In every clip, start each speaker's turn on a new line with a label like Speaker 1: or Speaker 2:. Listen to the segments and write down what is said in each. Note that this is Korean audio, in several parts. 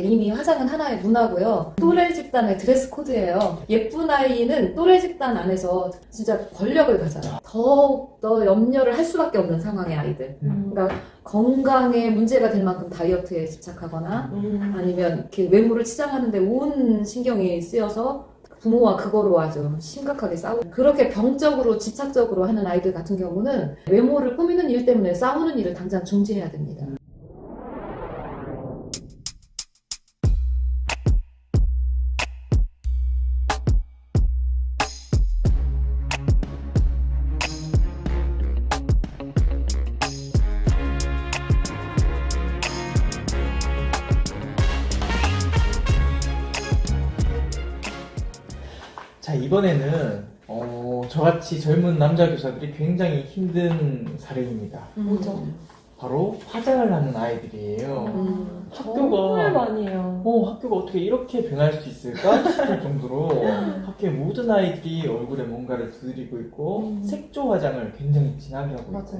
Speaker 1: 이미 화장은 하나의 문화고요. 또래 집단의 드레스 코드예요. 예쁜 아이는 또래 집단 안에서 진짜 권력을 가져요. 더욱더 염려를 할 수밖에 없는 상황의 아이들. 그러니까 건강에 문제가 될 만큼 다이어트에 집착하거나 아니면 이렇게 외모를 치장하는데 온 신경이 쓰여서 부모와 그거로 아주 심각하게 싸우고, 그렇게 병적으로 집착적으로 하는 아이들 같은 경우는 외모를 꾸미는 일 때문에 싸우는 일을 당장 중지해야 됩니다.
Speaker 2: 자, 이번에는 저같이 젊은 남자 교사들이 굉장히 힘든 사례입니다.
Speaker 3: 뭐죠?
Speaker 2: 바로 화장을 하는 아이들이에요.
Speaker 3: 정말 많이 해요.
Speaker 2: 학교가 어떻게 이렇게 변할 수 있을까 싶을 정도로 학교의 모든 아이들이 얼굴에 뭔가를 두드리고 있고 색조 화장을 굉장히 진하게 하고 있고,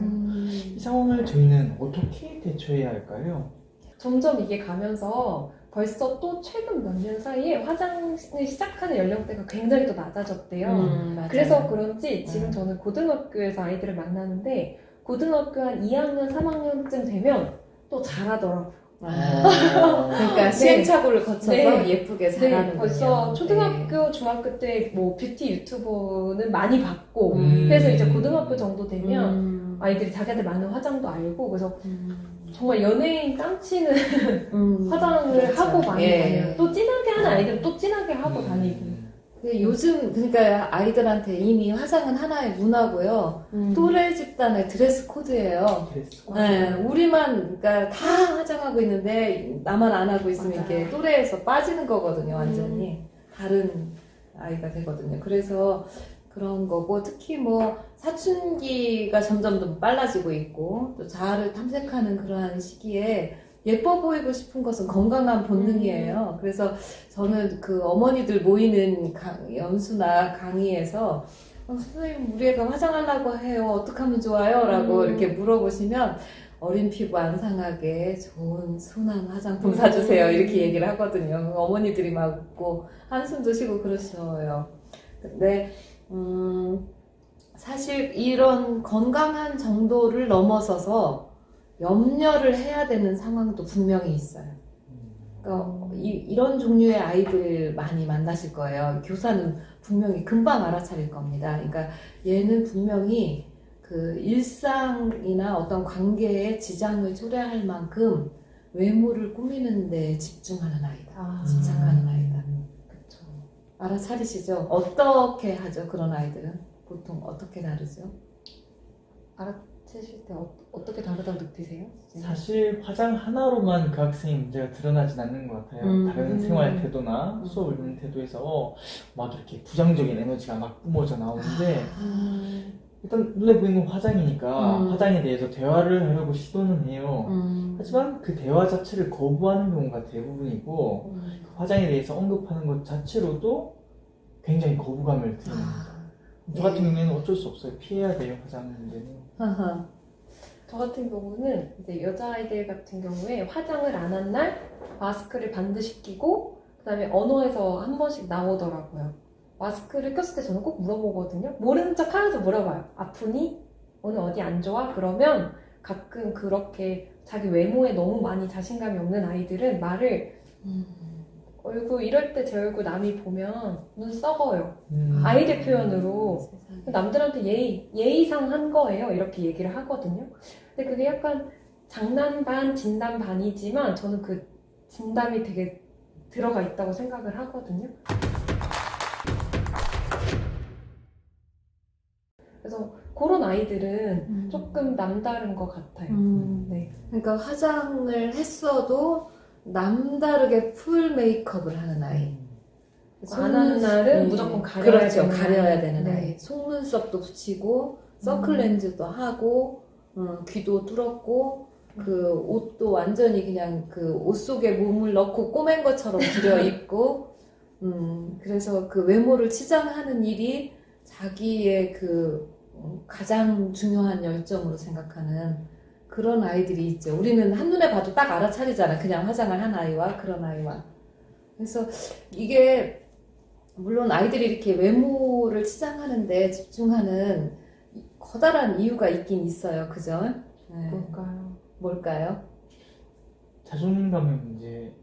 Speaker 2: 이 상황을 저희는 어떻게 대처해야 할까요?
Speaker 3: 점점 이게 가면서 벌써 또 최근 몇 년 사이에 화장을 시작하는 연령대가 굉장히 더 낮아졌대요.
Speaker 1: 맞아요.
Speaker 3: 그래서 그런지 지금 저는 고등학교에서 아이들을 만나는데 고등학교 한 2학년, 3학년쯤 되면 또 잘하더라고요.
Speaker 1: 그러니까 시행착오를 거쳐서
Speaker 3: 네.
Speaker 1: 예쁘게 자라는군요.
Speaker 3: 벌써 초등학교, 중학교 때 뭐 뷰티 유튜버는 많이 봤고
Speaker 2: 음.
Speaker 3: 그래서 이제 고등학교 정도 되면 아이들이 자기한테 맞는 화장도 알고, 그래서 정말 연예인 깜치는 화장을
Speaker 1: 그렇죠.
Speaker 3: 하고 많이
Speaker 1: 예.
Speaker 3: 다녀요. 또 진하게 하는 아이들은 또 진하게 하고 다니고.
Speaker 1: 요즘 그러니까 아이들한테 이미 화장은 하나의 문화고요. 또래 집단의 드레스 코드예요. 네, 우리만 그러니까 다 화장하고 있는데 나만 안 하고 있으면
Speaker 3: 맞아요.
Speaker 1: 이게 또래에서 빠지는 거거든요. 완전히 다른 아이가 되거든요. 그래서 그런 거고, 특히 뭐 사춘기가 점점 더 빨라지고 있고 또 자아를 탐색하는 그러한 시기에 예뻐 보이고 싶은 것은 건강한 본능이에요. 그래서 저는 그 어머니들 모이는 연수나 강의에서 선생님 우리 애가 화장하려고 해요. 어떻게 하면 좋아요? 라고 이렇게 물어보시면 어린 피부 안 상하게 좋은 순한 화장품 사주세요. 이렇게 얘기를 하거든요. 어머니들이 막 웃고 한숨도 쉬고 그러셔요. 근데 사실 이런 건강한 정도를 넘어서서 염려를 해야 되는 상황도 분명히 있어요. 그러니까 이런 종류의 아이들 많이 만나실 거예요. 교사는 분명히 금방 알아차릴 겁니다. 그러니까 얘는 분명히 그 일상이나 어떤 관계에 지장을 초래할 만큼 외모를 꾸미는 데 집중하는 아이다. 집착하는 아이다.
Speaker 3: 그쵸.
Speaker 1: 알아차리시죠? 어떻게 하죠? 그런 아이들은 보통 어떻게 다르죠?
Speaker 3: 알아채실 때 어떻게 다르다고 느끼세요?
Speaker 2: 사실 화장 하나로만 그 학생의 문제가 드러나진 않는 것 같아요. 다른 생활 태도나 수업을 듣는 태도에서 막 이렇게 부정적인 에너지가 막 뿜어져 나오는데, 일단 눈에 보이는 건 화장이니까 화장에 대해서 대화를 하려고 시도는 해요. 하지만 그 대화 자체를 거부하는 경우가 대부분이고, 화장에 대해서 언급하는 것 자체로도 굉장히 거부감을 드립니다. 저 같은 경우에는 어쩔 수 없어요. 피해야 돼요, 화장 문제는.
Speaker 3: 저 같은 경우는 이제 여자아이들 같은 경우에 화장을 안 한 날 마스크를 반드시 끼고 그다음에 언어에서 한 번씩 나오더라고요. 마스크를 꼈을 때 저는 꼭 물어보거든요. 모르는 척 하면서 물어봐요. 아프니? 오늘 어디 안 좋아? 그러면 가끔 그렇게 자기 외모에 너무 많이 자신감이 없는 아이들은 말을 얼굴 이럴 때 제 얼굴 남이 보면 눈 썩어요. 아이들 표현으로 남들한테 예의상 한 거예요. 이렇게 얘기를 하거든요. 근데 그게 약간 장난 반, 진담 반이지만 저는 그 진담이 되게 들어가 있다고 생각을 하거든요. 그래서 그런 아이들은 조금 남다른 것 같아요. 네.
Speaker 1: 그러니까 화장을 했어도 남다르게 풀 메이크업을 하는 아이.
Speaker 3: 안 하는 날은 무조건 가려야
Speaker 1: 그렇죠.
Speaker 3: 되는
Speaker 1: 가려야
Speaker 3: 아이.
Speaker 1: 되는
Speaker 3: 네.
Speaker 1: 아이. 속눈썹도 붙이고 서클 렌즈도 하고 귀도 뚫었고 그 옷도 완전히 그냥 그 옷 속에 몸을 넣고 꼬맨 것처럼 들여 입고 그래서 그 외모를 치장하는 일이 자기의 그 가장 중요한 열정으로 생각하는 그런 아이들이 있죠. 우리는 한눈에 봐도 딱 알아차리잖아. 그냥 화장을 한 아이와 그런 아이와. 그래서 이게 물론 아이들이 이렇게 외모를 치장하는데 집중하는 커다란 이유가 있긴 있어요. 그죠? 네.
Speaker 3: 뭘까요?
Speaker 1: 뭘까요?
Speaker 2: 자존감의 문제인가요?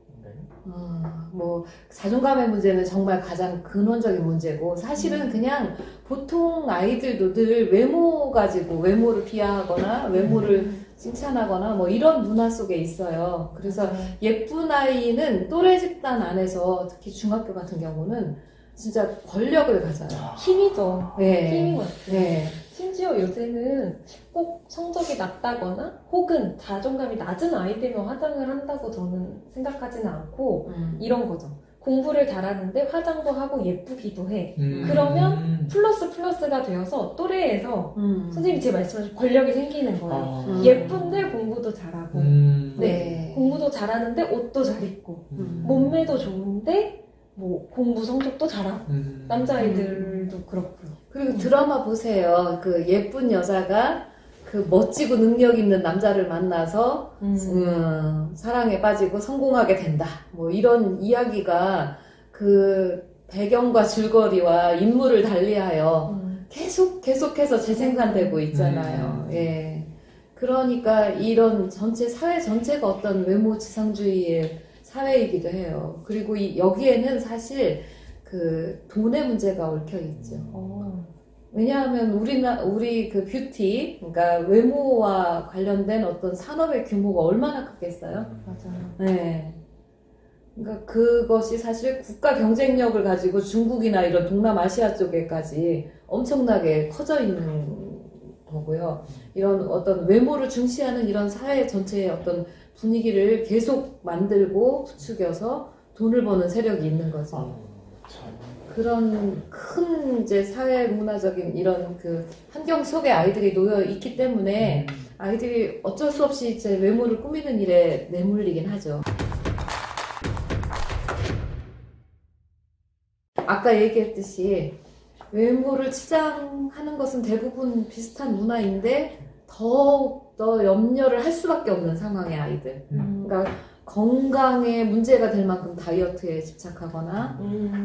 Speaker 1: 뭐 자존감의 문제는 정말 가장 근원적인 문제고 사실은 그냥 보통 아이들도 늘 외모 가지고 외모를 비하하거나 외모를 칭찬하거나 뭐 이런 문화 속에 있어요. 그래서 예쁜 아이는 또래 집단 안에서 특히 중학교 같은 경우는 진짜 권력을 가져요.
Speaker 3: 힘이죠.
Speaker 1: 네.
Speaker 3: 힘인 것 같아요.
Speaker 1: 네.
Speaker 3: 심지어 요새는 꼭 성적이 낮다거나 혹은 자존감이 낮은 아이들만 화장을 한다고 저는 생각하지는 않고 이런 거죠. 공부를 잘하는데 화장도 하고 예쁘기도 해. 그러면 플러스가 되어서 또래에서 선생님이 제 말씀하신 권력이 생기는 거예요. 예쁜데 공부도 잘하고
Speaker 1: 네.
Speaker 3: 공부도 잘하는데 옷도 잘 입고 몸매도 좋은데 뭐 공부 성적도 잘하고 남자아이들도 그렇고요.
Speaker 1: 그리고 드라마 보세요. 그 예쁜 여자가 그 멋지고 능력 있는 남자를 만나서 사랑에 빠지고 성공하게 된다. 뭐 이런 이야기가 그 배경과 줄거리와 인물을 달리하여 계속해서 재생산되고 있잖아요. 예. 그러니까 이런 전체 사회 전체가 어떤 외모 지상주의의 사회이기도 해요. 그리고 여기에는 사실 그 돈의 문제가 얽혀 있죠. 왜냐하면 우리 그 뷰티, 그러니까 외모와 관련된 어떤 산업의 규모가 얼마나 크겠어요?
Speaker 3: 맞아요.
Speaker 1: 네. 그러니까 그것이 사실 국가 경쟁력을 가지고 중국이나 이런 동남아시아 쪽에까지 엄청나게 커져 있는 거고요. 이런 어떤 외모를 중시하는 이런 사회 전체의 어떤 분위기를 계속 만들고 부추겨서 돈을 버는 세력이 있는 거죠. 그런 큰 이제 사회 문화적인 이런 그 환경 속에 아이들이 놓여 있기 때문에 아이들이 어쩔 수 없이 제 외모를 꾸미는 일에 내몰리긴 하죠. 아까 얘기했듯이 외모를 치장하는 것은 대부분 비슷한 문화인데 더욱더 염려를 할 수밖에 없는 상황의 아이들. 그러니까 건강에 문제가 될 만큼 다이어트에 집착하거나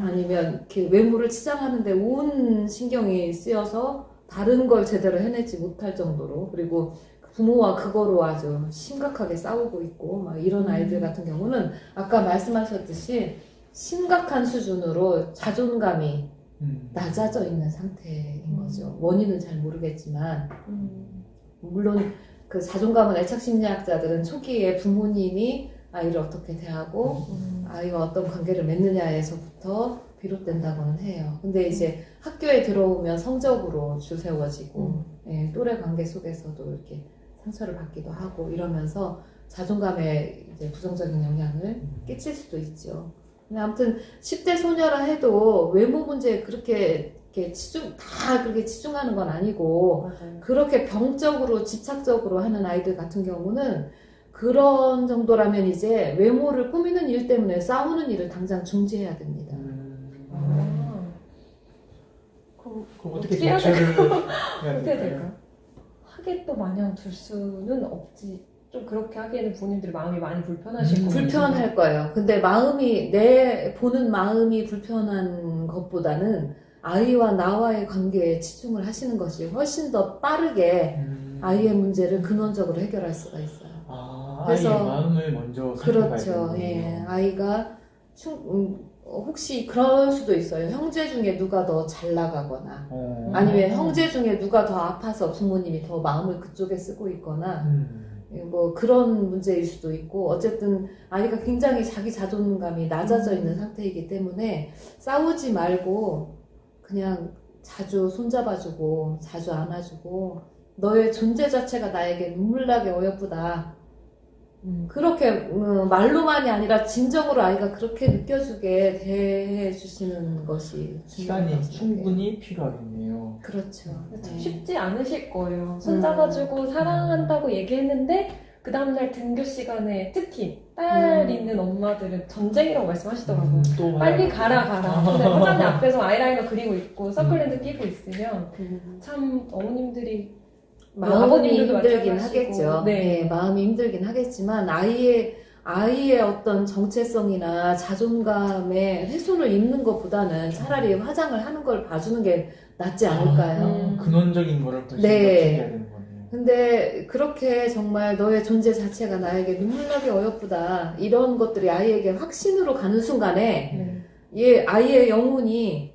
Speaker 1: 아니면 이렇게 외모를 치장하는데 온 신경이 쓰여서 다른 걸 제대로 해내지 못할 정도로 그리고 부모와 그거로 아주 심각하게 싸우고 있고 막 이런 아이들 같은 경우는 아까 말씀하셨듯이 심각한 수준으로 자존감이 낮아져 있는 상태인 거죠. 원인은 잘 모르겠지만 물론 그 자존감은 애착 심리학자들은 초기에 부모님이 아이를 어떻게 대하고 아이와 어떤 관계를 맺느냐에서부터 비롯된다고는 해요. 근데 이제 학교에 들어오면 성적으로 줄 세워지고 예, 또래 관계 속에서도 이렇게 상처를 받기도 하고 이러면서 자존감에 이제 부정적인 영향을 끼칠 수도 있죠. 근데 아무튼 10대 소녀라 해도 외모 문제에 그렇게 그렇게 치중하는 건 아니고
Speaker 3: 맞아요.
Speaker 1: 그렇게 병적으로 집착적으로 하는 아이들 같은 경우는 그런 정도라면 이제 외모를 꾸미는 일 때문에 싸우는 일을 당장 중지해야 됩니다.
Speaker 3: 그럼
Speaker 2: 어떻게
Speaker 3: 해야
Speaker 2: 대처를 해야
Speaker 3: 어떻게
Speaker 2: 될까요?
Speaker 3: 될까요? 하게 또 마냥 둘 수는 없지. 좀 그렇게 하기에는 부모님들이 마음이 많이 불편하실 것 같아요.
Speaker 1: 불편할 거예요. 근데 보는 마음이 불편한 것보다는 아이와 나와의 관계에 치중을 하시는 것이 훨씬 더 빠르게 아이의 문제를 근원적으로 해결할 수가 있어요.
Speaker 2: 그래서 아이의 마음을 먼저 살펴봐야
Speaker 1: 그렇죠.
Speaker 2: 되는군요.
Speaker 1: 예, 아이가 혹시 그럴 수도 있어요. 형제 중에 누가 더 잘 나가거나 아니면 형제 중에 누가 더 아파서 부모님이 더 마음을 그쪽에 쓰고 있거나 뭐 그런 문제일 수도 있고 어쨌든 아이가 굉장히 자기 자존감이 낮아져 있는 상태이기 때문에 싸우지 말고 그냥 자주 손잡아주고 자주 안아주고 너의 존재 자체가 나에게 눈물나게 어여쁘다. 그렇게 말로만이 아니라 진정으로 아이가 그렇게 느껴주게 대해주시는 것이 중요한
Speaker 2: 시간이
Speaker 1: 거죠.
Speaker 2: 충분히 필요하겠네요.
Speaker 1: 그렇죠.
Speaker 3: 참
Speaker 1: 네.
Speaker 3: 쉽지 않으실 거예요. 손잡아주고 사랑한다고 얘기했는데 그 다음날 등교 시간에 특히 딸 있는 엄마들은 전쟁이라고 말씀하시더라고요.
Speaker 2: 또
Speaker 3: 빨리 가라. 근데 화장대 앞에서 아이라이너 그리고 있고 선클렌즈 끼고 있으면 참 어머님들이
Speaker 1: 마음이
Speaker 3: 아버님들도
Speaker 1: 힘들긴
Speaker 3: 마찬가지고.
Speaker 1: 하겠죠.
Speaker 3: 네.
Speaker 1: 네, 마음이 힘들긴 하겠지만 아이의 어떤 정체성이나 자존감에 훼손을 입는 것보다는 차라리 화장을 하는 걸 봐주는 게 낫지 않을까요?
Speaker 2: 근원적인 거를 더
Speaker 1: 네.
Speaker 2: 생각해야 되는 거네요.
Speaker 1: 근데 그렇게 정말 너의 존재 자체가 나에게 눈물나게 어여쁘다 이런 것들이 아이에게 확신으로 가는 순간에
Speaker 3: 네.
Speaker 1: 아이의 영혼이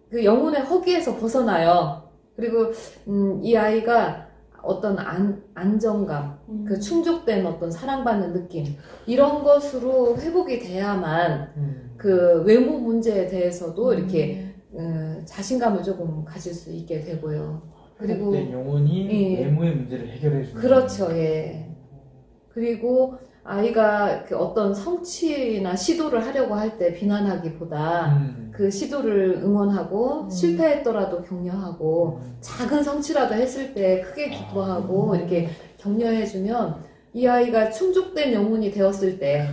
Speaker 1: 그 영혼의 허기에서 벗어나요. 그리고 이 아이가 어떤 안정감, 그 충족된 어떤 사랑받는 느낌 이런 것으로 회복이 돼야만 그 외모 문제에 대해서도 이렇게 자신감을 조금 가질 수 있게 되고요. 그리고
Speaker 2: 그리고 영혼이
Speaker 1: 예.
Speaker 2: 외모의 문제를 해결해 주는
Speaker 1: 그렇죠, 예. 그리고 아이가 그 어떤 성취나 시도를 하려고 할 때 비난하기보다 그 시도를 응원하고 실패했더라도 격려하고 작은 성취라도 했을 때 크게 기뻐하고 이렇게 격려해주면 이 아이가 충족된 영혼이 되었을 때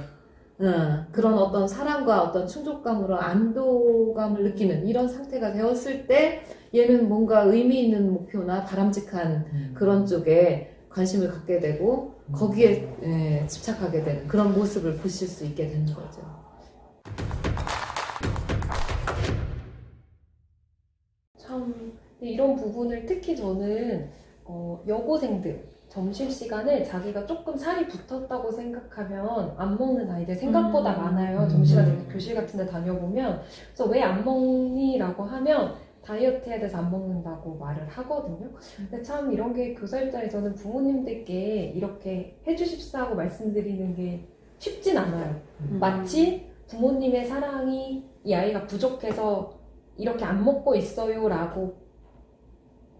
Speaker 1: 그런 어떤 사랑과 어떤 충족감으로 안도감을 느끼는 이런 상태가 되었을 때 얘는 뭔가 의미 있는 목표나 바람직한 그런 쪽에 관심을 갖게 되고 거기에 집착하게 되는 그런 모습을 보실 수 있게 되는 거죠.
Speaker 3: 참 이런 부분을 특히 저는 여고생들 점심시간에 자기가 조금 살이 붙었다고 생각하면 안 먹는 아이들 생각보다 많아요. 점심시간에 교실 같은 데 다녀보면. 그래서 왜 안 먹니? 라고 하면 다이어트에 대해서 안 먹는다고 말을 하거든요. 근데 참 이런 게 교사 입장에서는 부모님들께 이렇게 해주십사 고 말씀드리는 게 쉽진 않아요. 마치 부모님의 사랑이 이 아이가 부족해서 이렇게 안 먹고 있어요 라고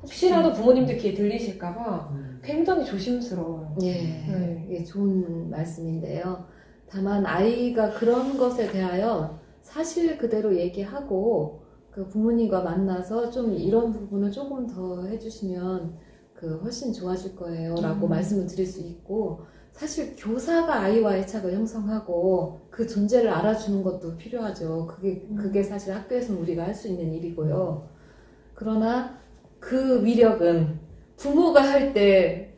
Speaker 3: 혹시라도 부모님들 귀에 들리실까봐 굉장히 조심스러워요.
Speaker 1: 예,
Speaker 3: 네.
Speaker 1: 예, 좋은 말씀인데요. 다만 아이가 그런 것에 대하여 사실 그대로 얘기하고 그 부모님과 만나서 좀 이런 부분을 조금 더 해주시면 그 훨씬 좋아질 거예요 라고 말씀을 드릴 수 있고 사실 교사가 아이와의 착을 형성하고 그 존재를 알아주는 것도 필요하죠. 그게 사실 학교에서는 우리가 할 수 있는 일이고요. 그러나 그 위력은 부모가 할 때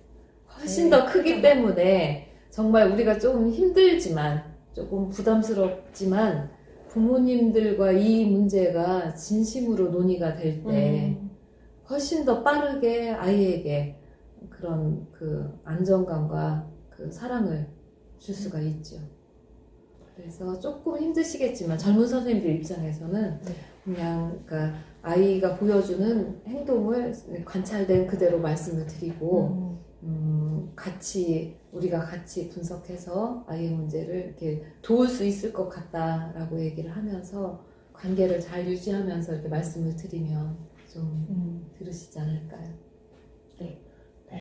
Speaker 1: 훨씬 더 크기 때문에 정말 우리가 조금 힘들지만 조금 부담스럽지만 부모님들과 이 문제가 진심으로 논의가 될 때 훨씬 더 빠르게 아이에게 그런 그 안정감과 그 사랑을 줄 수가 있죠. 그래서 조금 힘드시겠지만 젊은 선생님들 입장에서는 그냥 그러니까 아이가 보여주는 행동을 관찰된 그대로 말씀을 드리고 우리가 같이 분석해서 아이의 문제를 이렇게 도울 수 있을 것 같다라고 얘기를 하면서 관계를 잘 유지하면서 이렇게 말씀을 드리면 좀 들으시지 않을까요?